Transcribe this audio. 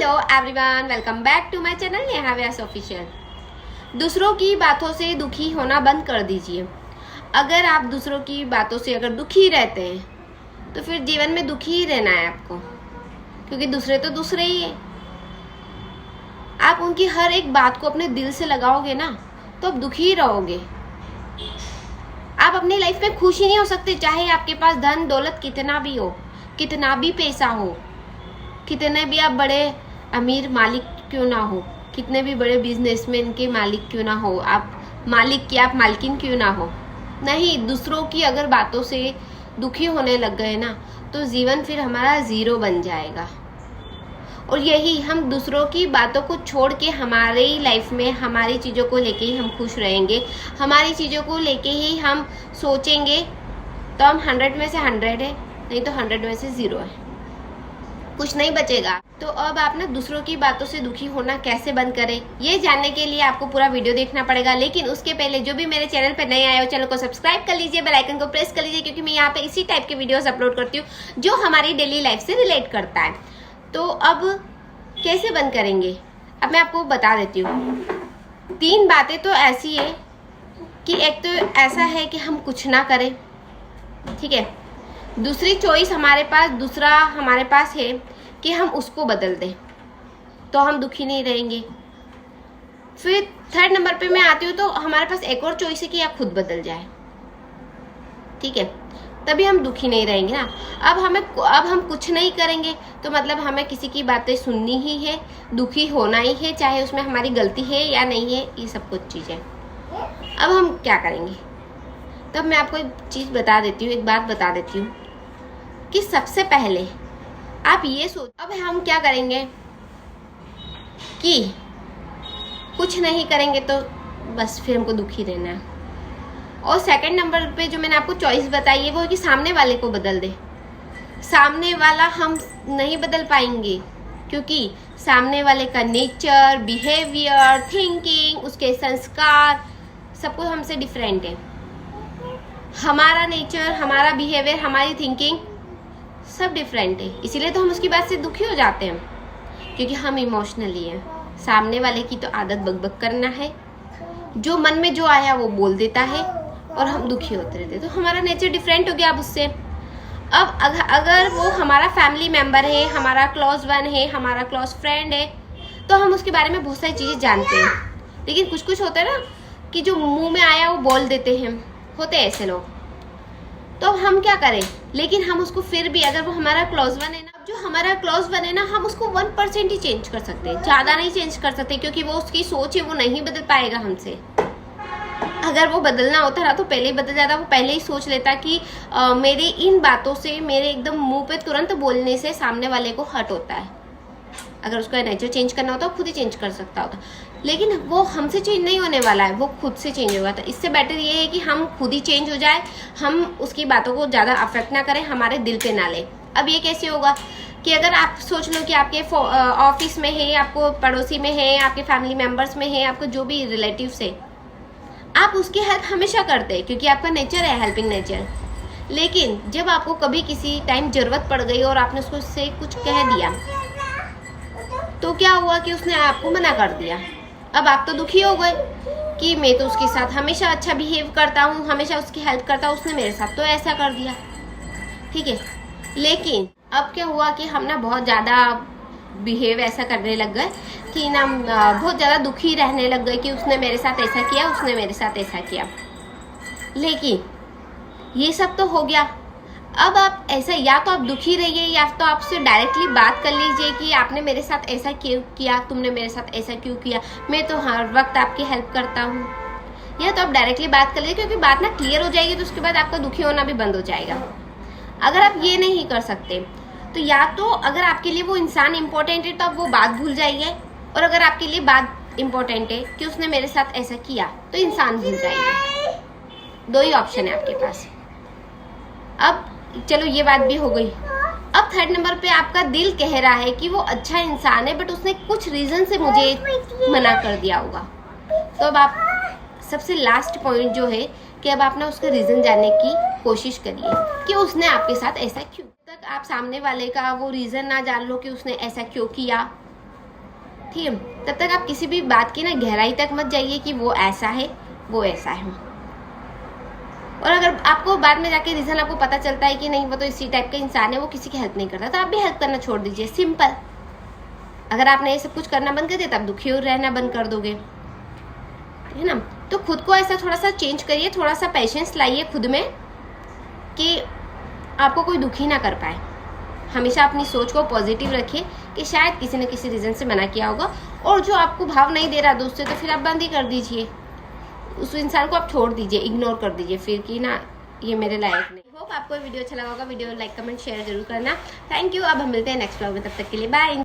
Hello everyone, welcome back to my channel Neha Vyas official. दूसरों की बातों से दुखी होना बंद कर दीजिए। अगर आप दूसरों की बातों से अगर दुखी रहते हैं तो फिर जीवन में दुखी ही रहना है आपको, क्योंकि दूसरे तो दूसरे ही है। आप उनकी हर एक बात को अपने दिल से लगाओगे ना तो आप दुखी ही रहोगे। आप अपनी लाइफ में खुश ही नहीं हो सकते, चाहे आपके पास धन दौलत कितना भी हो, कितना भी पैसा हो, कितने भी आप बड़े अमीर मालिक क्यों ना हो, कितने भी बड़े बिजनेसमैन के मालिक क्यों ना हो, आप मालिक की आप मालकिन क्यों ना हो, नहीं, दूसरों की अगर बातों से दुखी होने लग गए ना तो जीवन फिर हमारा जीरो बन जाएगा। और यही हम दूसरों की बातों को छोड़ के हमारी लाइफ में हमारी चीज़ों को लेके ही हम खुश रहेंगे, हमारी चीज़ों को लेके ही हम सोचेंगे तो हम 100 में से 100 है, नहीं तो 100 में से 0 है, कुछ नहीं बचेगा। तो अब आप ना दूसरों की बातों से दुखी होना कैसे बंद करें, ये जानने के लिए आपको पूरा वीडियो देखना पड़ेगा। लेकिन उसके पहले जो भी मेरे चैनल पर नए आए हो, चैनल को सब्सक्राइब कर लीजिए, बेल आइकन को प्रेस कर लीजिए, क्योंकि मैं यहाँ पे इसी टाइप के वीडियोस अपलोड करती हूँ जो हमारी डेली लाइफ से रिलेट करता है। तो अब कैसे बंद करेंगे, अब मैं आपको बता देती हूँ। 3 बातें तो ऐसी है कि एक तो ऐसा है कि हम कुछ ना करें, ठीक है। दूसरी चॉइस दूसरा हमारे पास है कि हम उसको बदल दें, तो हम दुखी नहीं रहेंगे। फिर 3rd नंबर पे मैं आती हूँ, तो हमारे पास एक और चॉइस है कि आप खुद बदल जाए, ठीक है, तभी हम दुखी नहीं रहेंगे ना। अब हम कुछ नहीं करेंगे तो मतलब हमें किसी की बातें सुननी ही है, दुखी होना ही है, चाहे उसमें हमारी गलती है या नहीं है, ये सब कुछ चीज़ें। अब हम क्या करेंगे, तब मैं आपको एक चीज़ बता देती हूँ, एक बात बता देती हूँ कि सबसे पहले आप ये सोच, अब हम क्या करेंगे कि कुछ नहीं करेंगे तो बस फिर हमको दुखी रहना है। और 2nd नंबर पे जो मैंने आपको चॉइस बताई है वो है कि सामने वाले को बदल दे। सामने वाला हम नहीं बदल पाएंगे, क्योंकि सामने वाले का नेचर, बिहेवियर, थिंकिंग, उसके संस्कार सब कुछ हमसे डिफरेंट है। हमारा नेचर, हमारा बिहेवियर, हमारी थिंकिंग सब डिफरेंट है, इसीलिए तो हम उसकी बात से दुखी हो जाते हैं, क्योंकि हम इमोशनली हैं। सामने वाले की तो आदत बकबक करना है, जो मन में जो आया वो बोल देता है और हम दुखी होते रहते हैं। तो हमारा नेचर डिफरेंट हो गया अब उससे। अब अगर वो हमारा फैमिली मेम्बर है, हमारा क्लोज वन है, हमारा क्लोज फ्रेंड है, तो हम उसके बारे में बहुत सारी चीज़ें जानते हैं। लेकिन कुछ होता है ना कि जो मुंह में आया वो बोल देते हैं, होते हैं ऐसे लोग। तो हम क्या करें, लेकिन हम उसको फिर भी, अगर वो हमारा क्लोज वन है ना, जो हमारा क्लोज वन है ना, हम उसको 1% ही चेंज कर सकते हैं, ज़्यादा नहीं चेंज कर सकते, क्योंकि वो उसकी सोच है, वो नहीं बदल पाएगा हमसे। अगर वो बदलना होता ना तो पहले ही बदल जाता, वो पहले ही सोच लेता कि मेरे इन बातों से, मेरे एकदम मुंह पे तुरंत बोलने से सामने वाले को हर्ट होता है। अगर उसका नेचर चेंज करना होता खुद ही चेंज कर सकता होता, लेकिन वो हमसे चेंज नहीं होने वाला है, वो खुद से चेंज होगा। तो इससे बेटर ये है कि हम खुद ही चेंज हो जाए, हम उसकी बातों को ज़्यादा अफेक्ट ना करें, हमारे दिल पे ना ले। अब ये कैसे होगा कि अगर आप सोच लो कि आपके ऑफिस में है, आपको पड़ोसी में है, आपके फैमिली मेम्बर्स में है, आपको जो भी रिलेटिव्स है, आप उसकी हेल्प हमेशा करते हैं क्योंकि आपका नेचर है हेल्पिंग नेचर। लेकिन जब आपको कभी किसी टाइम ज़रूरत पड़ गई और आपने उसको से कुछ कह दिया, तो क्या हुआ कि उसने आपको मना कर दिया। अब आप तो दुखी हो गए कि मैं तो उसके साथ हमेशा अच्छा बिहेव करता हूँ, हमेशा उसकी हेल्प करता हूँ, उसने मेरे साथ तो ऐसा कर दिया, ठीक है। लेकिन अब क्या हुआ कि हम ना बहुत ज़्यादा बिहेव ऐसा करने लग गए कि ना बहुत ज़्यादा दुखी रहने लग गए कि उसने मेरे साथ ऐसा किया, उसने मेरे साथ ऐसा किया। लेकिन ये सब तो हो गया। अब आप ऐसा, या तो आप दुखी रहिए या तो आपसे डायरेक्टली बात कर लीजिए कि आपने मेरे साथ ऐसा क्यों किया, तुमने मेरे साथ ऐसा क्यों किया, मैं तो हर वक्त आपकी हेल्प करता हूँ। या तो आप डायरेक्टली बात कर लीजिए, क्योंकि बात ना क्लियर हो जाएगी तो उसके बाद आपका दुखी होना भी बंद हो जाएगा। अगर आप ये नहीं कर सकते तो या तो अगर आपके लिए वो इंसान इम्पोर्टेंट है तो आप वो बात भूल जाइए, और अगर आपके लिए बात इम्पोर्टेंट है कि उसने मेरे साथ ऐसा किया तो इंसान भूल जाइए। 2 ही ऑप्शन है आपके पास। अब चलो ये बात भी हो गई। अब 3rd नंबर पे आपका दिल कह रहा है कि वो अच्छा इंसान है, बट उसने कुछ रीजन से मुझे मना कर दिया होगा। तो अब आप सबसे लास्ट पॉइंट जो है कि अब आप ना उसका रीजन जानने की कोशिश करिए कि उसने आपके साथ ऐसा क्यों। तक आप सामने वाले का वो रीजन ना जान लो कि उसने ऐसा क्यों किया, ठीक है। तब तक आप किसी भी बात की ना गहराई तक मत जाइए कि वो ऐसा है वो ऐसा है। और अगर आपको बाद में जाके रीजन आपको पता चलता है कि नहीं वो तो इसी टाइप का इंसान है, वो किसी की हेल्प नहीं करता, तो आप भी हेल्प करना छोड़ दीजिए, सिंपल। अगर आपने ये सब कुछ करना बंद कर दिया तो आप दुखी और रहना बंद कर दोगे, है ना। तो खुद को ऐसा थोड़ा सा चेंज करिए, थोड़ा सा पेशेंस लाइए खुद में कि आपको कोई दुखी ना कर पाए। हमेशा अपनी सोच को पॉजिटिव रखिए कि शायद किसी न किसी रीज़न से मना किया होगा, और जो आपको भाव नहीं दे रहा दोस्त से तो फिर आप बंद ही कर दीजिए, उस इंसान को आप छोड़ दीजिए, इग्नोर कर दीजिए फिर कि ना ये मेरे लायक नहीं। होप आपको वीडियो अच्छा लगा होगा। वीडियो लाइक कमेंट शेयर जरूर करना। Thank you. अब हम मिलते हैं नेक्स्ट व्लॉग में, तब तक के लिए बाय।